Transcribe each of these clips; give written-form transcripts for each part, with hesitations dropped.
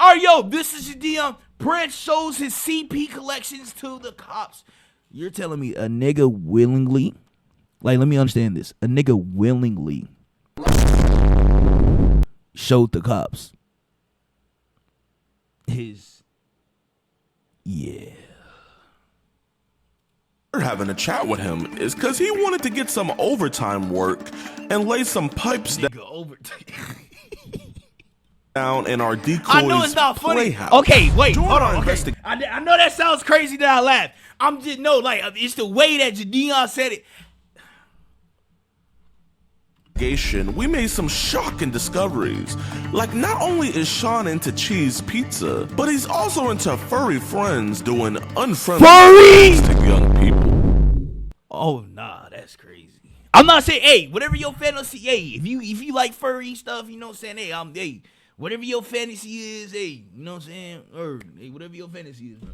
All right, yo, this is your DM. Prince shows his CP collections to the cops. You're telling me a nigga willingly, like, let me understand this. A nigga willingly showed the cops his, yeah. Having a chat with him is because he wanted to get some overtime work and lay some pipes down in our decoys. I know it's not funny. Playhouse. Okay, wait, During hold our on. Okay. I know that sounds crazy that I laugh. I'm just, no, like, it's the way that Jadion said it. We made some shocking discoveries. Like, not only is Sean into cheese pizza, but he's also into furry friends doing unfriendly things to young people. Oh, nah, that's crazy. I'm not saying, hey, whatever your fantasy, hey, if you like furry stuff, you know what I'm saying, hey, whatever your fantasy is, hey, you know what I'm saying, or hey, whatever your fantasy is, man.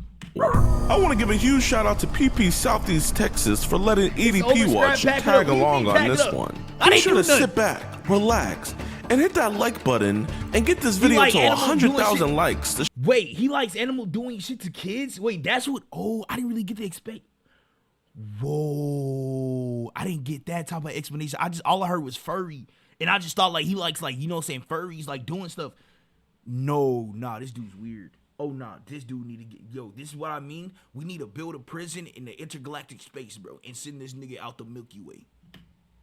I want to give a huge shout out to PP Southeast Texas for letting EDP Watch tag along on this one. Be sure to sit back, relax, and hit that like button and get this video to 100,000 likes. Wait, he likes animal doing shit to kids? Wait, that's what, oh, I didn't really get to expect. Whoa, I didn't get that type of explanation. All I heard was furry. And I just thought, like, he likes, like, you know what I'm saying, furries, like, doing stuff. No, nah, this dude's weird. Oh, nah, this dude need to get, yo, this is what I mean. We need to build a prison in the intergalactic space, bro, and send this nigga out the Milky Way.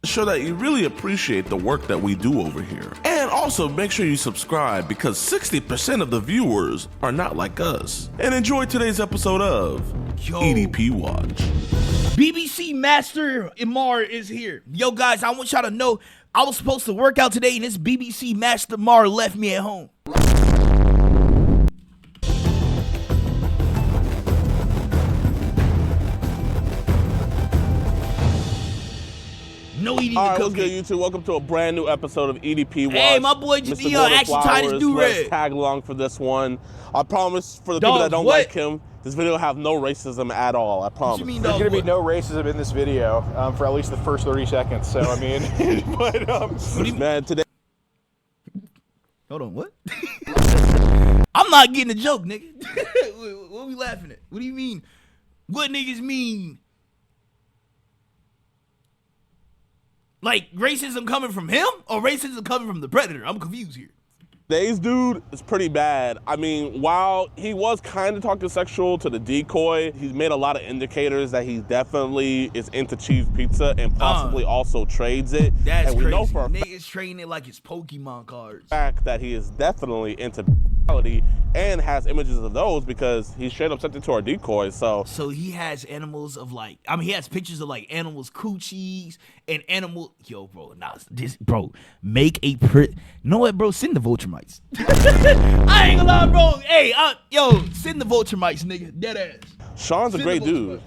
Show that you really appreciate the work that we do over here. And also make sure you subscribe because 60% of the viewers are not like us. And enjoy today's episode of EDP Watch. BBC Master Imar is here. Yo, guys, I want y'all to know I was supposed to work out today, and this BBC Master Imar left me at home. No eating the Alright, what's good, YouTube? Welcome to a brand new episode of EDP Watch. Hey, my boy Jadion actually tied his do-rag. Let's tag along for this one. I promise, for the people that don't like him, this video will have no racism at all. I promise. There's going to be no racism in this video for at least the first 30 seconds. So, I mean, but, man, today. Hold on, what? I'm not getting a joke, nigga. What are we laughing at? What do you mean? What niggas mean? Like, racism coming from him or racism coming from the predator? I'm confused here. Today's dude is pretty bad. I mean, while he was kind of talking sexual to the decoy, he's made a lot of indicators that he definitely is into cheese pizza and possibly also trades it. That's and we crazy. know for a niggas trading it like it's Pokemon cards. Fact that he is definitely into and has images of those because he straight up sent it to our decoys. So he has animals of like, I mean, he has pictures of like animals coochies and animal. Yo, bro, nah, this, bro, make a you know what, bro? Send the vulture mics. I ain't gonna lie, bro. Hey, yo, send the vulture mics, nigga. Dead ass. Sean's a great dude.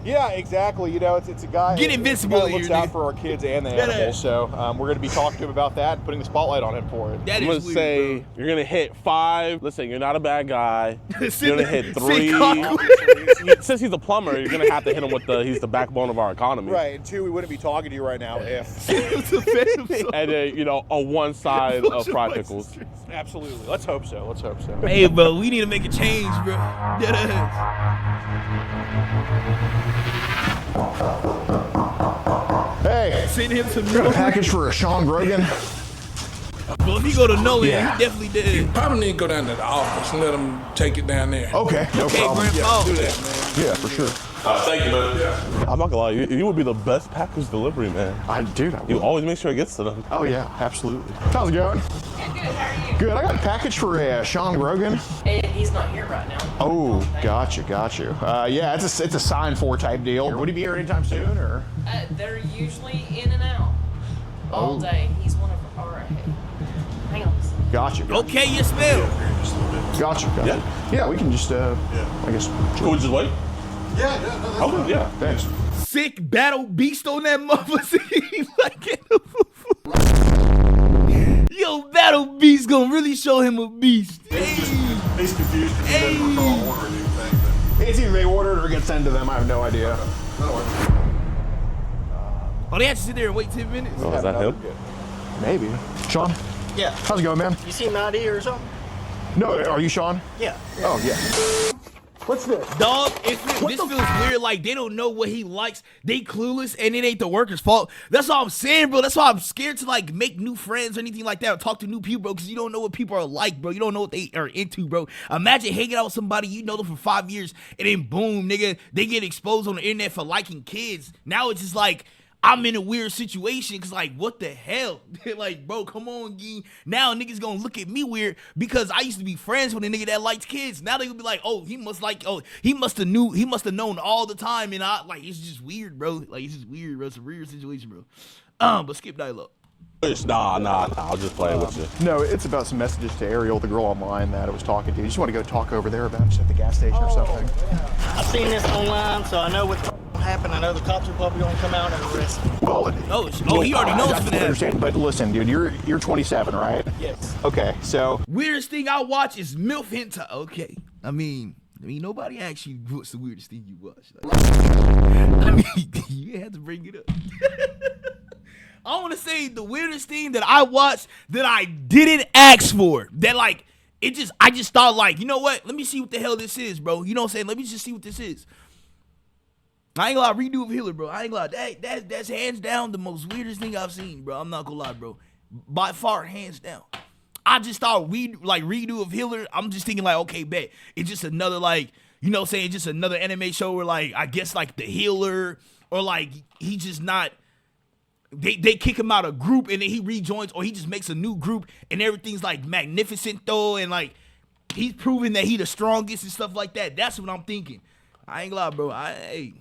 yeah, exactly. You know, it's a guy. Get invincible who looks out for our kids and the animals. So we're going to be talking to him about that and putting the spotlight on him for it. That I'm is gonna say bro. You're gonna hit 5. Listen, you're not a bad guy. You're gonna hit 3. Since he's a plumber, you're gonna have to hit him with he's the backbone of our economy. Right, and 2, we wouldn't be talking to you right now if. And you know, on one side of fried pickles. Absolutely. Let's hope so. Let's hope so. Hey, bro, we need to make a change, bro. Dead Hey, send him some got a package for Sean Grogan. Well, if he go to Nolan, he definitely did. You probably need to go down to the office and let them take it down there. Okay, no problem. Grandpa. Do that, man. Yeah, for sure. Thank you, man. Yeah. I'm not gonna lie, you would be the best package delivery, man. I do. You always make sure it gets to them. Oh yeah, absolutely. How's it going? Good, how are you? Good. I got a package for Sean Grogan. He's not here right now. Oh, got you. Yeah, it's a sign for type deal. Would he be here anytime soon, or? They're usually in and out all day. He's one of our. Hang on. Gotcha. Okay, you smell. Gotcha. Yeah, we can just. I guess. Can we just wait? Yeah. Okay, yeah. Thanks. Sick battle beast on that motherfucker. Like, yo, battle beast gonna really show him a beast. He's confused because he doesn't recall ordering anything. It's either they ordered or get sent to them. I have no idea. Oh, they have to sit there and wait 10 minutes? Oh, is that him? Maybe. Sean? Yeah. How's it going, man? You see Maddie or something? No, are you Sean? Yeah. Oh, yeah. What's this? Dog, this feels weird. Like, they don't know what he likes. They clueless, and it ain't the worker's fault. That's all I'm saying, bro. That's why I'm scared to, like, make new friends or anything like that or talk to new people, bro, because you don't know what people are like, bro. You don't know what they are into, bro. Imagine hanging out with somebody, you know them for 5 years, and then boom, nigga, they get exposed on the internet for liking kids. Now it's just like, I'm in a weird situation because, like, what the hell? Like, bro, come on, Gee. Now niggas gonna look at me weird because I used to be friends with a nigga that likes kids. Now they gonna be like, oh, he must have known all the time. And I, like, it's just weird, bro. Like, it's just weird, bro. It's a weird situation, bro. But skip dialogue. Nah, I'll just play with you. No, it's about some messages to Ariel, the girl online that I was talking to. You just want to go talk over there about just at the gas station or something? I've seen this online, so I know what's happened. I know the cops are probably going to come out and arrest me. Well, he already knows I for that. understand, but listen, dude, you're 27, right? Yes. Okay, so Weirdest thing I watch is MILF hentai. Okay. I mean, nobody asked you what's the weirdest thing you watch. Like, I mean, you had to bring it up. I want to say the weirdest thing that I watched that I didn't ask for. That, like, I just thought, like, you know what? Let me see what the hell this is, bro. You know what I'm saying? Let me just see what this is. I ain't gonna lie, redo of Hitler, bro. I ain't gonna lie. That's hands down the most weirdest thing I've seen, bro. I'm not gonna lie, bro. By far, hands down. I just thought redo of Hitler. I'm just thinking, like, okay, bet. It's just another, like, you know what I'm saying? Just another anime show where, like, I guess, like, the healer, or, like, he just not. They kick him out of group and then he rejoins, or he just makes a new group and everything's like magnificent though, and like he's proving that he the strongest and stuff like that. That's what I'm thinking. I ain't gonna lie, bro. Hey,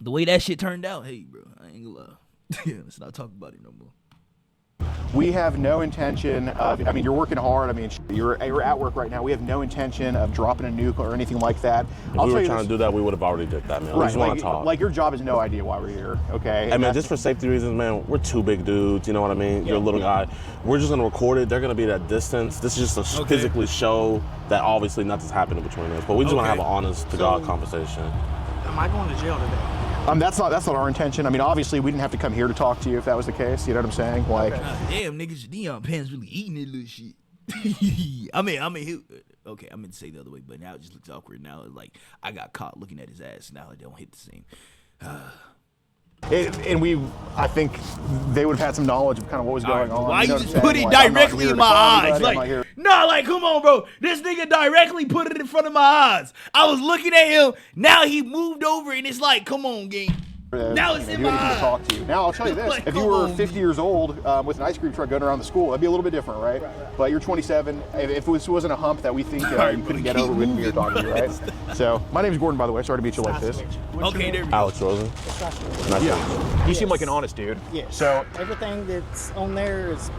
the way that shit turned out, hey, bro, I ain't gonna lie. Let's not talk about it no more. we have no intention of, I mean, you're working hard. I mean, you're at work right now. We have no intention of dropping a nuke or anything like that. If we were trying to do that, we would have already did that, man. We just want to talk. Like, your job has no idea why we're here, okay? Hey, man, just for safety reasons, man, we're two big dudes, you know what I mean? You're a little guy. We're just going to record it. They're going to be at that distance. This is just to physically show that obviously nothing's happening between us. But we just want to have an honest-to-God conversation. Am I going to jail today? That's not our intention. I mean, obviously, we didn't have to come here to talk to you if that was the case. You know what I'm saying? Like, damn, niggas, Deion Pants really eating that little shit. I mean, okay, I meant to say the other way, but now it just looks awkward. Now it's like I got caught looking at his ass. Now it don't hit the same. I think they would have had some knowledge of kind of what was going on. Why you know just put it directly in my eyes? Like, no, like, come on, bro. This nigga directly put it in front of my eyes. I was looking at him. Now he moved over, and it's like, come on, gang. Now it's in my eyes. Talk to you. Now I'll tell you this: if you were 50 years old with an ice cream truck going around the school, that'd be a little bit different, right? But you're 27. If this wasn't a hump that we think you couldn't get over, we wouldn't be here talking to you, right? So my name's Gordon, by the way. Sorry to meet you like this. Okay, there we go. Alex Rosen. Yeah. You seem like an honest dude. Yes. So everything that's on there is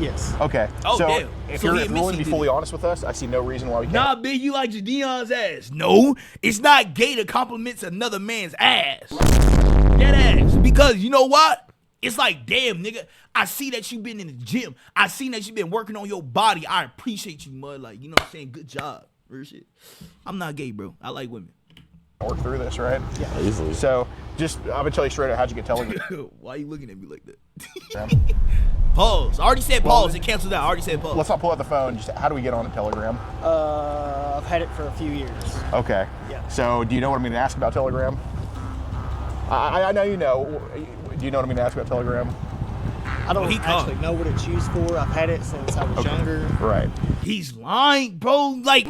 yes. Okay. Oh, so damn. If So you're he willing to be admits he fully did it. honest with us, I see no reason why we can't. Nah, big, you like Dion's ass. No, it's not gay to compliment another man's ass. That ass. Because you know what? It's like, damn, nigga, I see that you've been in the gym. I seen that you've been working on your body. I appreciate you, mud. Like, you know what I'm saying? Good job. Real shit. I'm not gay, bro. I like women. Work through this, right? Yeah, easily. So, I'm gonna tell you straight out, how'd you get Telegram? Why are you looking at me like that? Pause. I already said pause. It canceled out. I already said pause. Let's not pull out the phone. Just how do we get on a Telegram? I've had it for a few years. Okay. Yeah. So, do you know what I'm going to ask about Telegram? I know you know. Do you know what I'm going to ask about Telegram? I don't actually know what it's used for. I've had it since I was younger. Right. He's lying, bro. Like,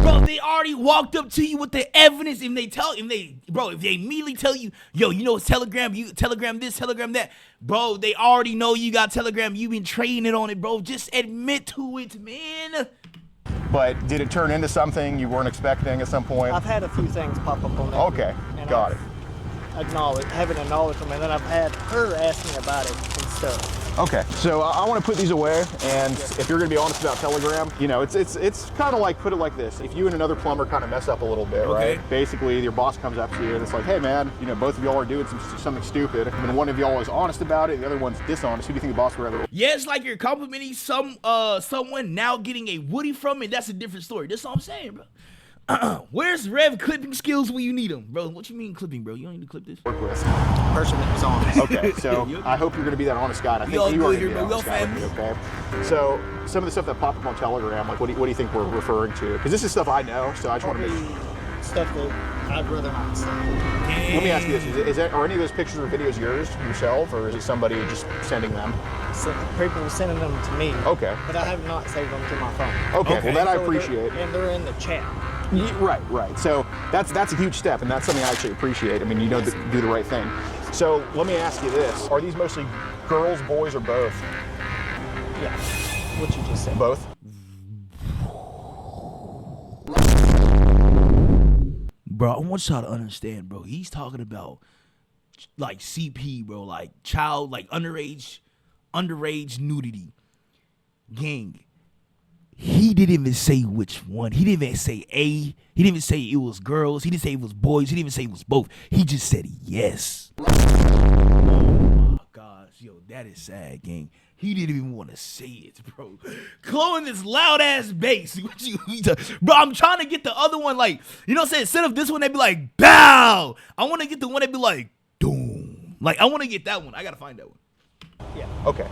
bro, they already walked up to you with the evidence, and if they immediately tell you, yo, you know it's Telegram, you Telegram this, Telegram that, bro, they already know you got Telegram. You've been trading it on it, bro. Just admit to it, man. But did it turn into something you weren't expecting at some point? I've had a few things pop up on there. Okay, got it. Having a knowledge from it, and then I've had her ask me about it and stuff. Okay, so I want to put these away, and if you're going to be honest about Telegram, you know, it's kind of like, put it like this. If you and another plumber kind of mess up a little bit, right? Basically, your boss comes up to you and it's like, hey, man, you know, both of y'all are doing something stupid, and one of y'all is honest about it, the other one's dishonest. Who do you think the boss would rather? Yeah, it's like you're complimenting someone now getting a Woody from it. That's a different story. That's all I'm saying, bro. Where's Rev clipping skills when you need them, bro? What you mean clipping, bro? You don't need to clip this. Work with. Person that was honest. Okay, so I hope you're going to be that honest guy. And I think all you are good going to here, be bro. that We all honest guy with family. me, okay? So some of the stuff that popped up on Telegram, like what do you think we're referring to? Because this is stuff I know, so I just want to make Stuff that I'd rather not say. Let me ask you this: are any of those pictures or videos yours yourself, or is it somebody just sending them? So people sending them to me. Okay. But I have not saved them to my phone. Okay, well that I So appreciate. and they're in the chat. Right. So that's a huge step, and that's something I actually appreciate. I mean, you know, do the right thing. So let me ask you this: are these mostly girls, boys, or both? Yeah. What you just said. Both. Bro, I want y'all to understand, bro. He's talking about like CP, bro, like child, like underage nudity. Gang. He didn't even say which one. He didn't even say A. He didn't even say it was girls. He didn't say it was boys. He didn't even say it was both. He just said yes. Oh my gosh, yo, that is sad, gang. He didn't even want to say it, bro. Chloe in this loud ass bass. Bro, I'm trying to get the other one, like, you know what I'm saying? Instead of this one, they be like, bow. I want to get the one that be like, doom. Like, I want to get that one. I got to find that one. Yeah. Okay.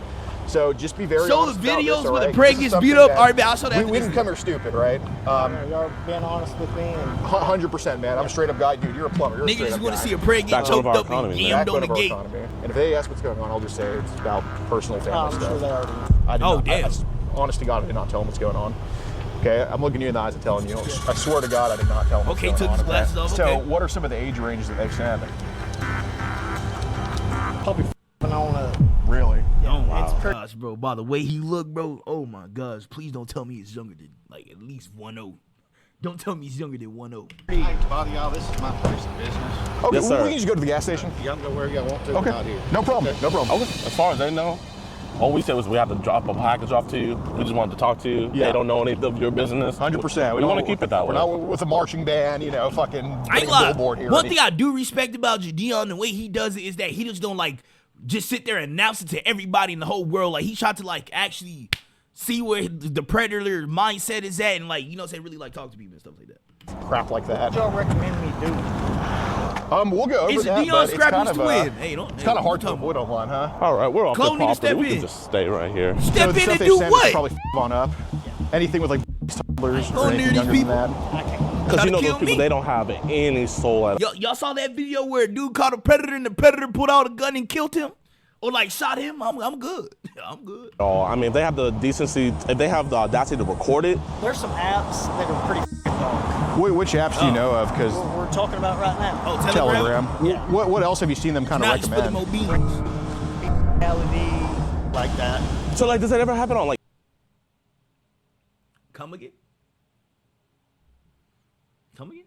So just be very show honest the about this, videos all where the right? prey This is gets something beat up. that All right, man, I'll show that. we didn't come here stupid, right? Y'all being honest with me. And 100%, man. I'm a straight up guy, dude. You're a plumber. You're a Niggas straight just up want to guy. see a prey get choked up and jammed on the Backbone of our gate. economy. And if they ask what's going on, I'll just say it's about personal family I'm stuff. sure they already. I did Oh, not, damn. Honest to God, I did not tell them what's going on. Okay, I'm looking you in the eyes and telling you. I swear to God, I did not tell them what's Okay, going took on. his glasses off, So, okay. what are some of the age ranges that they've sent? Probably on a. Really? Oh my It's pretty- gosh, bro. By the way he looked, bro. Oh my gosh. Please don't tell me he's younger than like at least 1-0. Don't tell me he's younger than 1-0. I hate to bother y'all. This is my place of business. Okay, Yes, sir. we can just go to the gas station. Y'all can go where y'all want to. Okay. Not here. No problem. No problem. Okay. As far as they know, all we said was we had to drop a package off to you. We just wanted to talk to you. Yeah. They don't know anything of your business. 100%. We want to keep it that We're way. not with a marching band, you know, fucking I ain't a lie. billboard here. One thing I do respect about Jadeon, the way he does it, is that he just don't like just sit there and announce it to everybody in the whole world. Like he tried to like actually see where the predator mindset is at and like, you know, say really like talk to people and stuff like that. Crap like that. What y'all recommend me do? We'll go over It's a that, Deion but it's Scrappy kind of to win. Hey, don't. it's kind of hard to avoid online, huh? All right, we're off Chloe the need to property. step We in. can just stay right here. So Step the in stuff and they do send is what? probably on up. Anything with like toddlers Go or near anything these younger people. than that. Because Try you to know kill those people, me. they don't have any soul at all. Y'all saw that video where a dude caught a predator and the predator pulled out a gun and killed him? Or like shot him? I'm good. I'm good. I mean, if they have the decency, if they have the audacity to record it, There's some apps that are pretty dark. Which apps do you know of? Because We're talking about right now. Oh, Telegram. Yeah. What else have you seen them kind of Now he's spilling recommend? more beans. LED, like that. so like, does that ever happen on like Come again? Come again?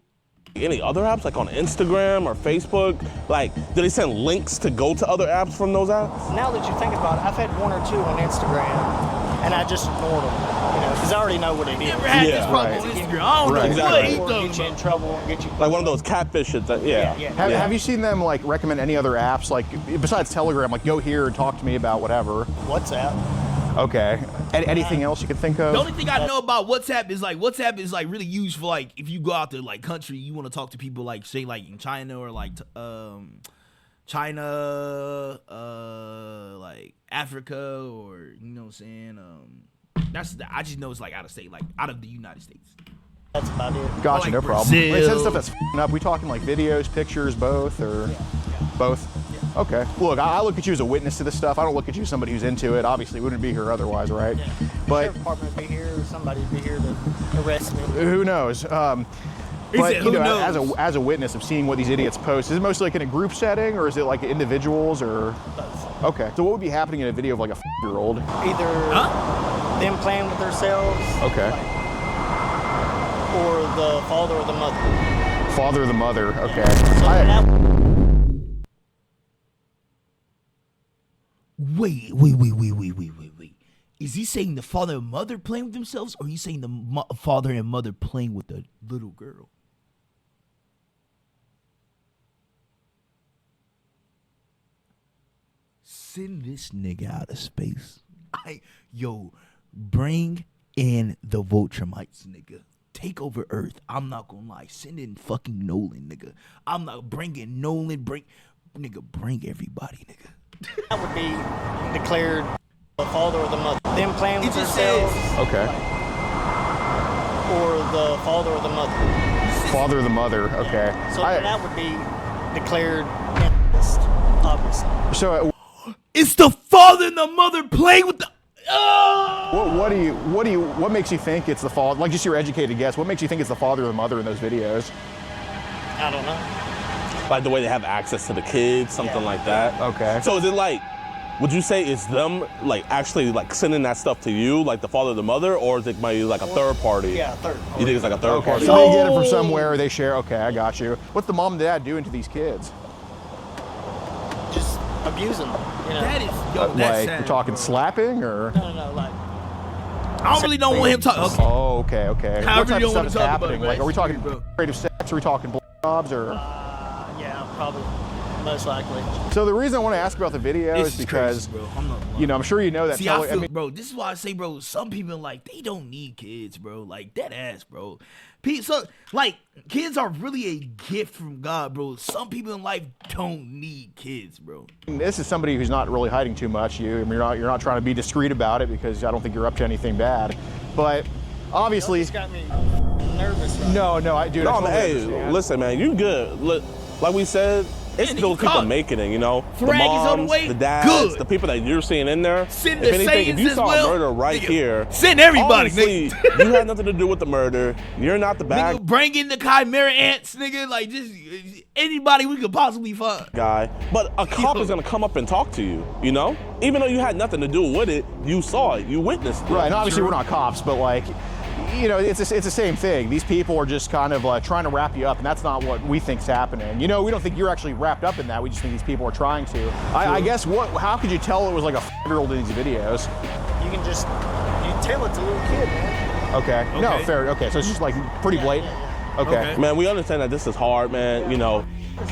any other apps, like on Instagram or Facebook? Like, do they send links to go to other apps from those apps? Now that you think about it, I've had one or two on Instagram, and I just ignored them, you know, because I already know what it is. Never had Yeah, this problem right. on Instagram. I don't Right. know what he Or talking get you in about. trouble, get you. Like one of those catfish shit that, yeah. Have you seen them like recommend any other apps like besides Telegram? Like go here and talk to me about whatever. WhatsApp. Okay. Anything else you can think of? The only thing I know about WhatsApp is like really used for like if you go out to like country, you want to talk to people like say like in China or like China, like Africa or you know what I'm saying. I just know it's like out of state, like out of the United States. That's about it. Gotcha, like no problem. Brazil. Wait, send stuff that's f***ing up. We talking like videos, pictures, both, or both? Okay. Look, I look at you as a witness to this stuff. I don't look at you as somebody who's into it. Obviously, we wouldn't be here otherwise, right? But Sheriff department would be here, or somebody would be here to arrest me. who knows? But said, you who know, knows? as a witness of seeing what these idiots post, is it mostly like in a group setting, or is it like individuals, or? Okay. So what would be happening in a video of like a year-old? Either them playing with themselves, Okay. or the father or the mother. Father or the mother. Okay. So that Wait. Is he saying the father and mother playing with themselves, or he's saying the father and mother playing with the little girl? Send this nigga out of space. Bring in the Vultramites, nigga. take over Earth. I'm not gonna lie. Send in fucking Nolan, nigga. I'm not bringing Nolan. Bring everybody, nigga. That would be declared the father or the mother. Them playing with themselves. Okay. Or the father or the mother. Father or the mother. Okay. So that would be declared incest, obviously. So it's the father and the mother playing with the. What makes you think it's the father? Like, just your educated guess. What makes you think it's the father or the mother in those videos? I don't know. Like the way they have access to the kids, something like that. Okay. So is it like, would you say it's them like actually like sending that stuff to you, like the father or the mother, or is it maybe like a third party? Yeah, third party. You think it's like a third party? So they get it from somewhere, they share. Okay, I got you. What's the mom and dad doing to these kids? Just abusing them. You know? That is that's Like, sad, we're talking bro. slapping or? No, like. I really don't want him talking. Okay. Oh, okay. I What really type of don't stuff want is to talk happening? about it, Like, are we talking bro. creative sex? Are we talking blowjobs or? Yeah, probably. Most likely. So the reason I want to ask about the video This is is because, crazy, bro. I'm not lying. you know, I'm sure you know that. See, I feel, bro, this is why I say, bro, some people, like, they don't need kids, bro. Like, that ass, bro. So, like, kids are really a gift from God, bro. Some people in life don't need kids, bro. This is somebody who's not really hiding too much. You're not trying to be discreet about it because I don't think you're up to anything bad. But obviously, It's got me nervous. Right? no, I do. No, man, hey, listen, man, you good. Look, like we said, it's Man, those you people caught. making it, you know? The Frag is on the moms, way? the dads, Good. the people that you're seeing in there. Send If the anything, if Saiyans you as saw well. a murder right Nigga, here, send everybody, honestly, nigga. you had nothing to do with the murder. You're not the bad Nigga, bring in the chimera ants, nigga. Like, just anybody we could possibly find. guy. But a cop is gonna come up and talk to you, you know? Even though you had nothing to do with it, you saw it, you witnessed it. Right, and obviously we're not cops, but like, you know, it's the same thing. These people are just kind of trying to wrap you up, and that's not what we think's happening. You know, we don't think you're actually wrapped up in that. We just think these people are trying to. I guess how could you tell it was like a 5-year-old in these videos? You can just, you tell it's a little kid, man. Okay. No, fair. Okay, so it's just like pretty blatant. Okay. Man, we understand that this is hard, man. You know,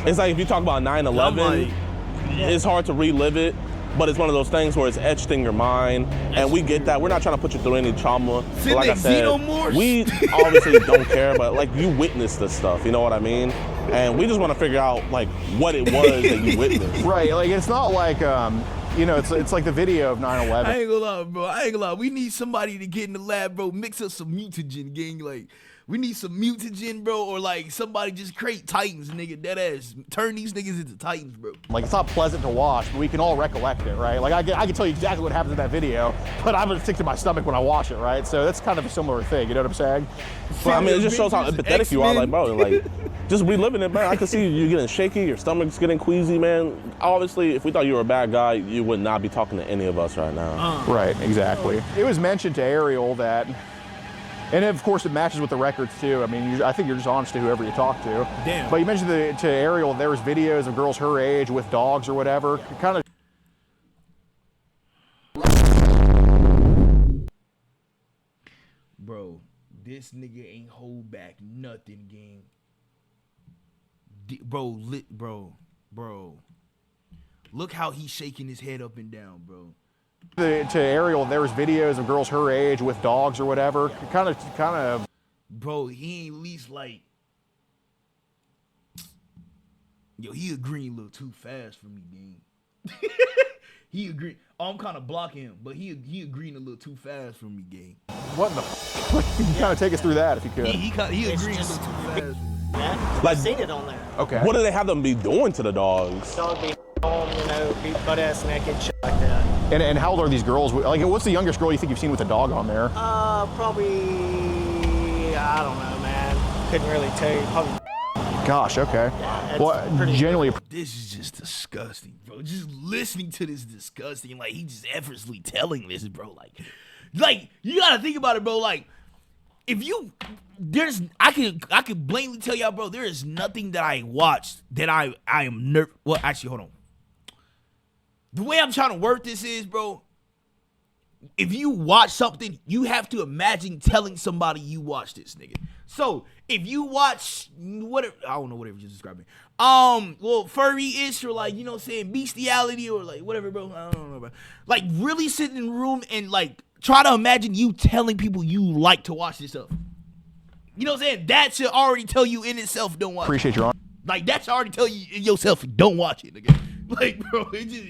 it's like if you talk about 9/11, it's hard to relive it, but it's one of those things where it's etched in your mind, and we get that. We're not trying to put you through any trauma. But like I said, we obviously don't care, but like you witnessed this stuff, you know what I mean? And we just want to figure out like what it was that you witnessed. Right. Like it's not like you know, it's like the video of 9/11. I ain't gonna lie, bro. I ain't gonna lie. We need somebody to get in the lab, bro. Mix up some mutagen, gang. Like, we need some mutagen, bro, or like somebody just create Titans, nigga. Dead ass. Turn these niggas into Titans, bro. Like, it's not pleasant to watch, but we can all recollect it, right? Like, I can tell you exactly what happens in that video, but I'm gonna stick to my stomach when I watch it, right? So that's kind of a similar thing, you know what I'm saying? But I mean, it just shows how empathetic you are, like, bro, like, just reliving it, man. I can see you getting shaky, your stomach's getting queasy, man. Obviously, if we thought you were a bad guy, you would not be talking to any of us right now. Right, exactly. It was mentioned to Ariel that, and of course it matches with the records too. I mean, I think you're just honest to whoever you talk to. Damn. But you mentioned to Ariel there was videos of girls her age with dogs or whatever. Kind of. Bro, this nigga ain't hold back nothing, gang. Bro. Look how he's shaking his head up and down, bro. To Ariel there was videos of girls her age with dogs or whatever. Kind of. Bro, he ain't least like. Yo, he agreeing a little too fast for me, gang. He agreed. Oh, I'm kind of blocking him, but he agreeing a little too fast for me, gang. What in the? You can kind of take us through that if you could. He agreeing a little too fast. Yeah, Like- I've seen it on there. Okay. What do they have them be doing to the dogs? Dog be home, you know, be butt ass naked, shit like that. And how old are these girls? Like, what's the youngest girl you think you've seen with a dog on there? Probably, I don't know, man. Couldn't really tell you. Probably. Gosh, okay. That's Well, pretty generally, This is just disgusting, bro. Just listening to this disgusting. Like, he just effortlessly telling this, bro. Like you gotta think about it, bro. Like, if you, I can blatantly tell y'all, bro. There is nothing that I watched that I am nervous. Well, actually, hold on. The way I'm trying to word this is, bro. If you watch something, you have to imagine telling somebody you watched this, nigga. So if you watch whatever, I don't know, whatever you're describing. Well, furry-ish or like, you know what I'm saying, bestiality or like whatever, bro. I don't know, bro. Like really sit in the room and like try to imagine you telling people you like to watch this stuff. You know what I'm saying? That should already tell you in itself don't watch Appreciate it. your honor. Like, that should already tell you yourself don't watch it, nigga. Like, bro, it just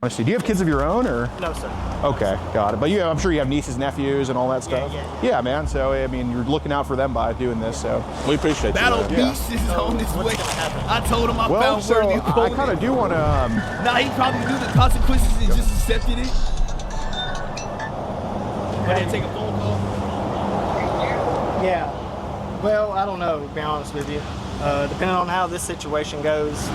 Honestly, do you have kids of your own, or? No, sir. Okay, got it. But I'm sure you have nieces, nephews, and all that stuff. Yeah, man. So I mean, you're looking out for them by doing this. So we appreciate Battle you. Beast is on this way. I told him I found so worthy I opponent. kind of do want to. Nah, he probably knew the consequences and just accepted it. Ready to take a phone call? Yeah. Well, I don't know, to be honest with you. Depending on how this situation goes.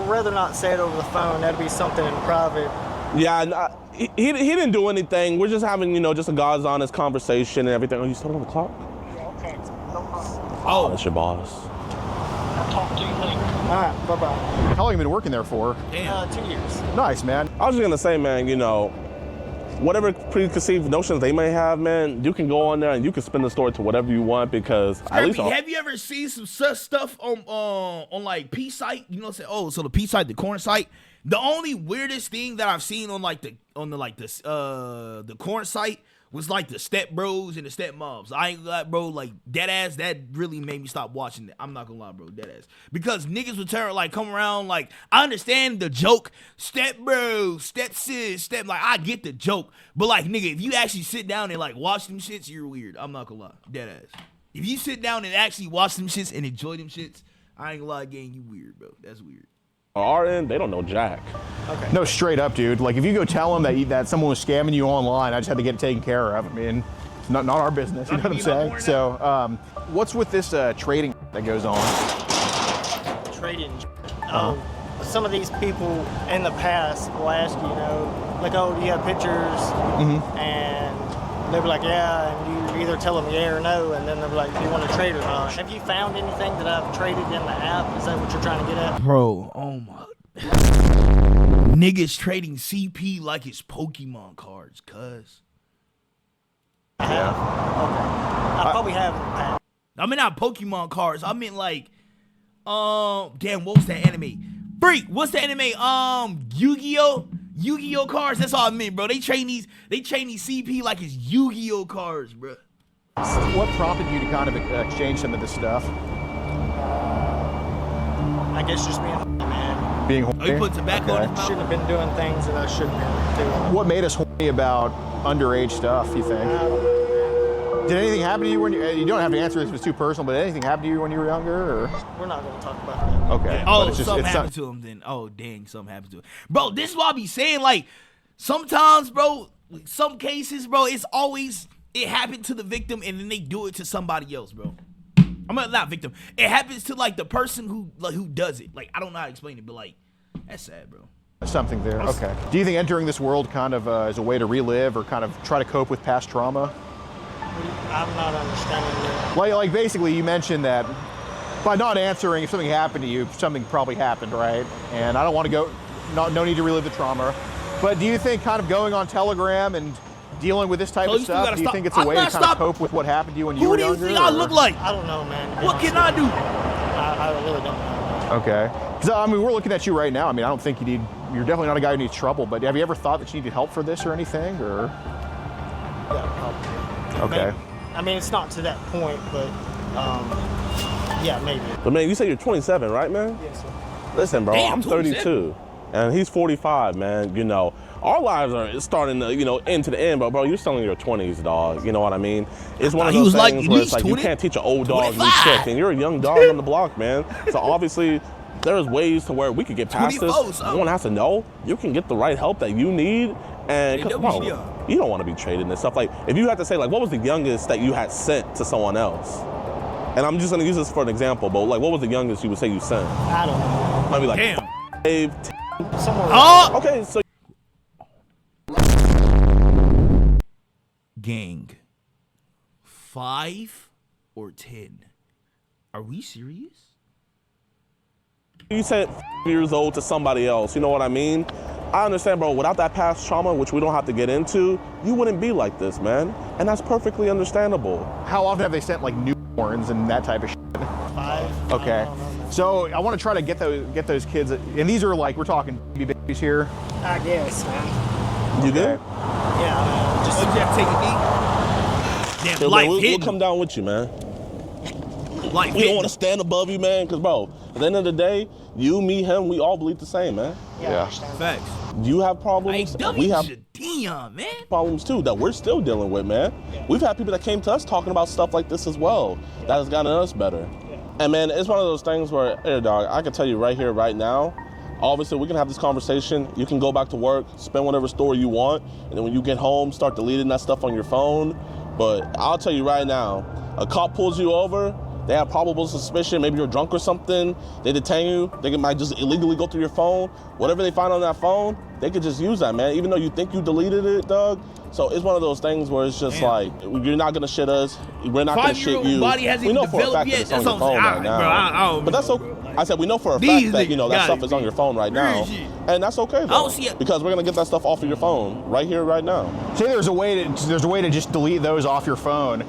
Rather not say it over the phone. That'd be something in private. Yeah, he didn't do anything. We're just having, just a God's honest conversation and everything. Oh, you still on the clock? Okay. No problem. Oh, that's your boss. I'll talk to you later. All right, bye-bye. How long have you been working there for? 2 years. Nice, man. I was just gonna say, man, whatever preconceived notions they may have, man, you can go on there and you can spin the story to whatever you want, because at least have you ever seen some such stuff on like P site? You know what I'm saying? Oh, so the P site, the corn site. The only weirdest thing that I've seen on the corn site was like the step bros and the step moms. I ain't got, bro, like dead ass. That really made me stop watching it. I'm not gonna lie, bro, dead ass. Because niggas would come around like, I understand the joke, step bro, step sis, step, like, I get the joke, but like, nigga, if you actually sit down and like watch them shits, you're weird. I'm not gonna lie, dead ass. If you sit down and actually watch them shits and enjoy them shits, I ain't gonna lie, gang, you weird, bro. That's weird. our end, they don't know jack. Okay. No, straight up, dude. Like, if you go tell them that someone was scamming you online, I just had to get it taken care of. I mean, it's not our business. You know what I'm saying? So, what's with this trading that goes on? Trading. Some of these people in the past will ask you, like, oh, do you have pictures? And they'll be like, yeah, and you either tell them yeah or no, and then they'll be like, do you want to trade or not? Have you found anything that I've traded in the app? Is that what you're trying to get at? Bro, oh my. Niggas trading CP like it's Pokemon cards, cuz. I have. Okay. I probably have in the past. I mean, not Pokemon cards. I mean, like, damn, what was that anime? Freak, what's the anime? Yu-Gi-Oh cards. That's all I meant, bro. They train these CP like it's Yu-Gi-Oh cards, bro. What prompted you to kind of exchange some of this stuff? I guess just being man. Being horny? Oh, you put tobacco in his mouth? Shouldn't have been doing things that I shouldn't have been doing. What made us horny about underage stuff, you think? Did anything happen to you when you don't have to answer this if it's too personal, but did anything happen to you when you were younger, or? We're not going to talk about that. Okay. Oh, something happened to him then. Oh, dang, something happened to him. Bro, this is what I be saying. Like, sometimes, bro, some cases, bro, it happened to the victim and then they do it to somebody else, bro. Not victim. It happens to, like, the person who does it. Like, I don't know how to explain it, but, like, that's sad, bro. Something there. Okay. Do you think entering this world kind of is a way to relive or kind of try to cope with past trauma? I'm not understanding you. Like basically, you mentioned that by not answering, if something happened to you, something probably happened, right? And I don't want to go, no need to relive the trauma. But do you think kind of going on Telegram and dealing with this type of stuff, do you think it's a way to kind of cope with what happened to you when you were younger? Who do you think I look like? I don't know, man. What can I do? I really don't know. Okay. Because, I mean, we're looking at you right now. I mean, I don't think you're definitely not a guy who needs trouble, but have you ever thought that you needed help for this or anything, or? Yeah, probably. Okay. Maybe. I mean, it's not to that point, but yeah, maybe. But man, you say you're 27, right, man? Yes, sir. Listen, bro, Damn, I'm 32, and he's 45, man. Our lives are starting to, into the end, but bro, you're still in your 20s, dog. You know what I mean? It's one of those things where it's like you can't teach an old dog new tricks, and you're a young dog on the block, man. So obviously, there's ways to where we could get past this. No one has to know. You can get the right help that you need, and bro, you don't want to be trading this stuff. Like, if you had to say, like, what was the youngest that you had sent to someone else? And I'm just gonna use this for an example, but like, what was the youngest you would say you sent? I don't know. Might be like, damn. Somewhere. Okay, so. Gang, 5 or 10? Are we serious? You said years old to somebody else, you know what I mean? I understand, bro, without that past trauma, which we don't have to get into, you wouldn't be like this, man. And that's perfectly understandable. How often have they sent like newborns and that type of shit? 5. Okay. So I want to try to get those kids, and these are like, we're talking babies here. I guess, man. You did? Yeah, man. Just you have to take a knee. Damn, So, life we'll come down with you, man. Life We don't want to stand above you, man, because, bro, at the end of the day, you, me, him, we all believe the same, man. Yeah. Facts. You have problems, Hey, we have Dion, man. problems too that we're still dealing with, man. We've had people that came to us talking about stuff like this as well that has gotten us better. And man, it's one of those things where, hey dog, I can tell you right here, right now, obviously we can have this conversation. You can go back to work, spend whatever story you want, and then when you get home, start deleting that stuff on your phone. But I'll tell you right now, a cop pulls you over, they have probable suspicion, maybe you're drunk or something, they detain you, they might just illegally go through your phone. Whatever they find on that phone, they could just use that, man, even though you think you deleted it, Doug. So it's one of those things where it's just like, you're not gonna shit us, we're not gonna shit you. Body hasn't we know even for a fact that it's on your phone right now. But that's okay. I said we know for a fact that, you know, that stuff is on your phone right now. And that's okay though. Because we're gonna get that stuff off of your phone right here, right now. Say there's a way to just delete those off your phone.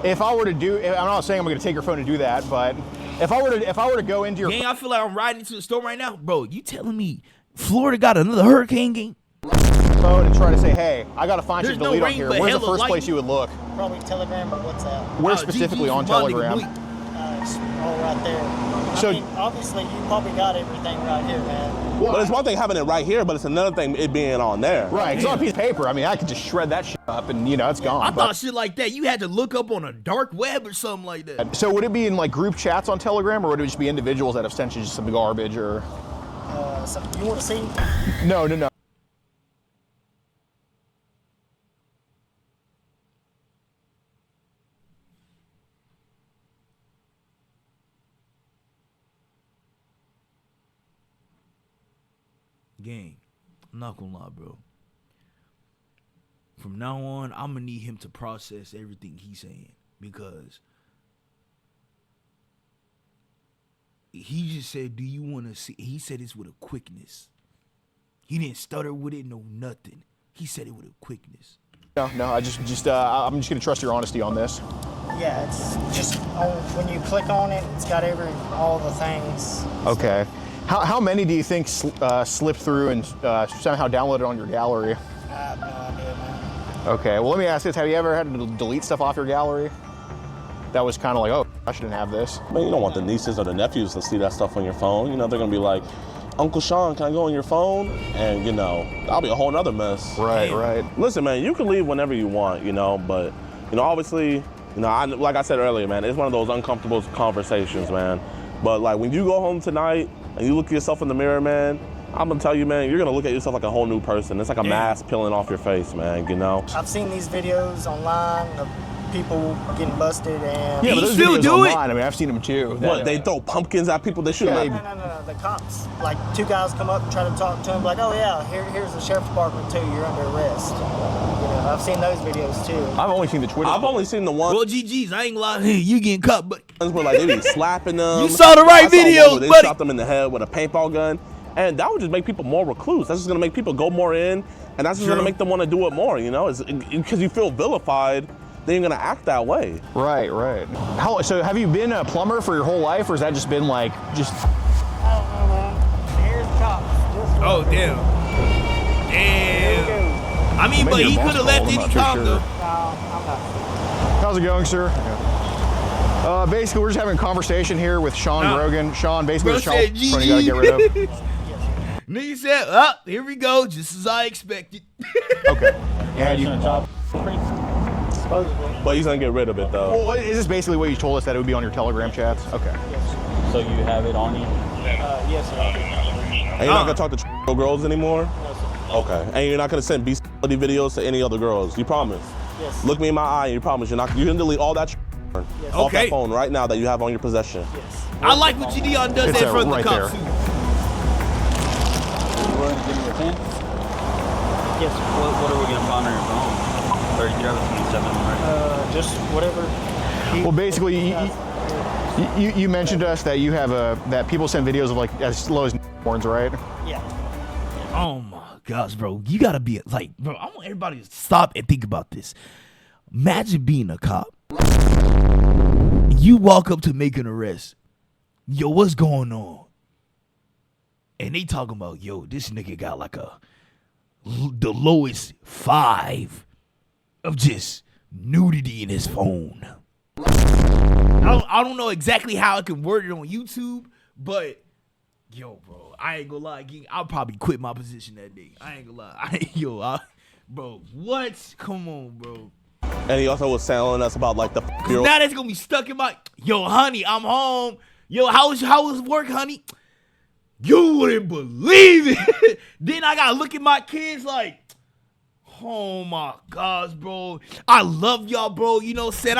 If I were to do, I'm not saying I'm going to take your phone to do that, but if I were to go into your gang, I feel like I'm riding into the store right now, bro. You telling me Florida got another hurricane game? Phone and try to say, hey, I got to find There's you to delete no on rain, here. but Where's the hella first light. place you would look? Probably Telegram or WhatsApp. Where specifically on Telegram? It's all right there. So- I mean, obviously, you probably got everything right here, man. But it's one thing having it right here, but it's another thing it being on there. Right, it's on a piece of paper. I mean, I could just shred that shit up and, you know, it's gone. I but- thought shit like that, you had to look up on a dark web or something like that. So would it be in like group chats on Telegram, or would it just be individuals that have sent you just some garbage, or? So you want to see? No. Gang, I'm not gonna lie, bro. From now on, I'm gonna need him to process everything he's saying, because he just said, do you want to see? He said it's with a quickness. He didn't stutter with it, no nothing. He said it with a quickness. No, I'm just gonna trust your honesty on this. Yeah, it's just when you click on it, it's got all the things. Okay. How many do you think slipped through and somehow downloaded on your gallery? I have no idea, man. Okay, well let me ask this, have you ever had to delete stuff off your gallery? That was kind of like, oh, I shouldn't have this. Man, you don't want the nieces or the nephews to see that stuff on your phone. You know, they're gonna be like, Uncle Sean, can I go on your phone? And you know, that'll be a whole nother mess. Right. Listen, man, you can leave whenever you want, you know, but, you know, obviously, you know, like I said earlier, man, it's one of those uncomfortable conversations, man. But like when you go home tonight and you look at yourself in the mirror, man, I'm gonna tell you, man, you're gonna look at yourself like a whole new person. It's like a mask peeling off your face, man, you know? I've seen these videos online of people getting busted and... Yeah, but those still videos do it? online, I mean, I've seen them too. What, they throw pumpkins at people? They shoot Yeah, them. No. The cops, like two guys come up and try to talk to him, like, oh yeah, here's the sheriff's department too, you're under arrest. You know, I've seen those videos too. I've only seen the Twitter. I've only seen the one Well, GG's, I ain't gonna lie, hey, you getting caught, but where like they be slapping them. You saw the right I saw one video, where they buddy. shot them in the head with a paintball gun. And that would just make people more recluse. That's just gonna make people go more in, and that's just gonna make them want to do it more, you know? Because you feel vilified, then you're gonna act that way. Right. So have you been a plumber for your whole life, or has that just been like, just... I don't know, man. Here's the cops. oh damn. Damn. I mean, but Maybe he your could boss have left called him, any I'm not time too though. sure. I'm not. How's it going, sir? Basically, we're just having a conversation here with Sean Grogan. Sean, basically, Bro Sean, said you gotta get rid of. Nigga said, oh, here we go, just as I expected. Okay. Yeah, you... Supposedly. But he's gonna get rid of it though. Well, is this basically what you told us, that it would be on your Telegram chats? Okay. So you have it on you? Yes, sir. And you're not gonna talk to girls anymore? No, sir. Okay. And you're not gonna send bestiality videos to any other girls? You promise? Yes. Look me in my eye and you promise you're can delete all that off that phone right now that you have on your possession. Yes. I like what Gideon does that in front of the cops. there. You willing to give me your pen? Yes, sir. What are we gonna find on your phone? 30 right? Just whatever. Well, basically, you mentioned to us that you have that people send videos of like as low as horns, right? Yeah. Oh my gosh, bro. You gotta be like, bro, I want everybody to stop and think about this. Imagine being a cop. You walk up to make an arrest. Yo, what's going on? And they talking about, yo, this nigga got like the lowest 5 of just nudity in his phone. I don't know exactly how I can word it on YouTube, but yo, bro, I ain't gonna lie, I'll probably quit my position that day. I ain't gonna lie. Bro, what? Come on, bro. And he also was telling us about like the now that's gonna be stuck in my honey, I'm home. Yo, how was work, honey? You wouldn't believe it. Then I gotta look at my kids like, oh my gosh, bro. I love y'all, bro. You know what I'm saying?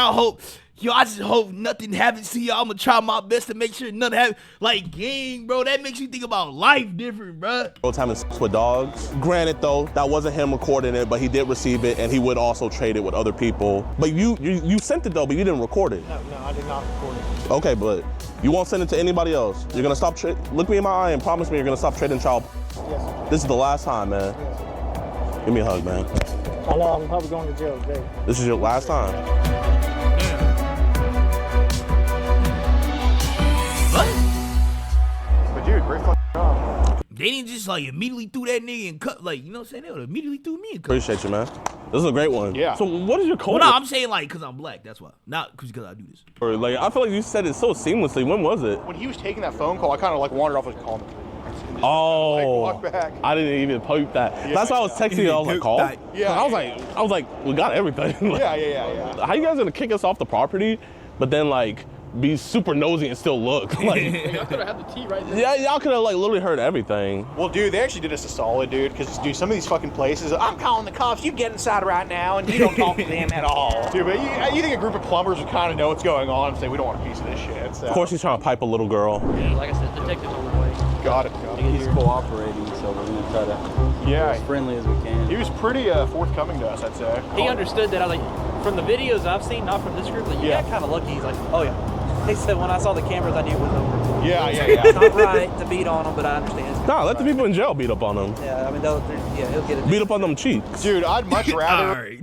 I just hope nothing happens to y'all. I'm gonna try my best to make sure nothing happens. Like, gang, bro, that makes you think about life different, bro. Time with dogs. Granted, though, that wasn't him recording it, but he did receive it, and he would also trade it with other people. But you sent it, though, but you didn't record it. No, I did not record it. Okay, but you won't send it to anybody else. You're gonna stop, look me in my eye and promise me you're gonna stop trading child. Yes. This is the last time, man. Yes. Give me a hug, man. I know I'm probably going to jail today. This is your last time. But dude, great fucking job. They didn't just like immediately threw that nigga and cut, like, you know what I'm saying? They would immediately threw me and cut. Appreciate you, man. This is a great one. Yeah. So what is your code? Well, no, I'm saying like because I'm black, that's why. Not because I do this. Or like I feel like you said it so seamlessly. When was it? When he was taking that phone call, I kind of like wandered off and called him. Oh, Like, walk back. I didn't even poke that. Yeah, That's why I was texting you. I was like, call. Yeah. I was like, we got everything. Like, Yeah. How you guys gonna kick us off the property, but then like be super nosy and still look? Like, Y'all could have had the tea right there. yeah, y'all could have like literally heard everything. Well, dude, they actually did us a solid, dude. Because, dude, some of these fucking places, I'm calling the cops. You get inside right now, and you don't talk to them at all. Dude, but you think a group of plumbers would kind of know what's going on and say, we don't want a piece of this shit. So. Of course, he's trying to pipe a little girl. Yeah, like I said, detectives on the way. Got it. He's cooperating, so we're gonna try to be as friendly as we can. He was pretty forthcoming to us, I'd say. He understood that. I was like, from the videos I've seen, not from this group, like, you got kind of lucky. He's like, oh yeah. He said, when I saw the cameras, I knew it was over. Yeah. It's not right to beat on him, but I understand. Nah, let the people in jail beat up on him. Yeah, I mean, he'll get it. Beat up on them cheeks. Dude, I'd much rather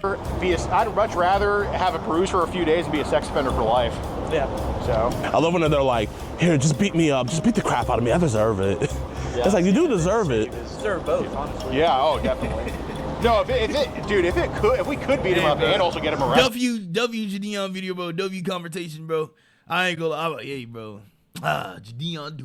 Alright. I'd much rather have a bruise for a few days and be a sex offender for life. Yeah. So. I love when they're like, here, just beat me up. Just beat the crap out of me. I deserve it. Yeah. It's like, you do deserve it. Deserve both, honestly. Yeah, oh, definitely. No, if we could beat him up and also get him arrested. W Jadeon video, bro. W conversation, bro. I ain't gonna lie. Hey, bro. Jadeon do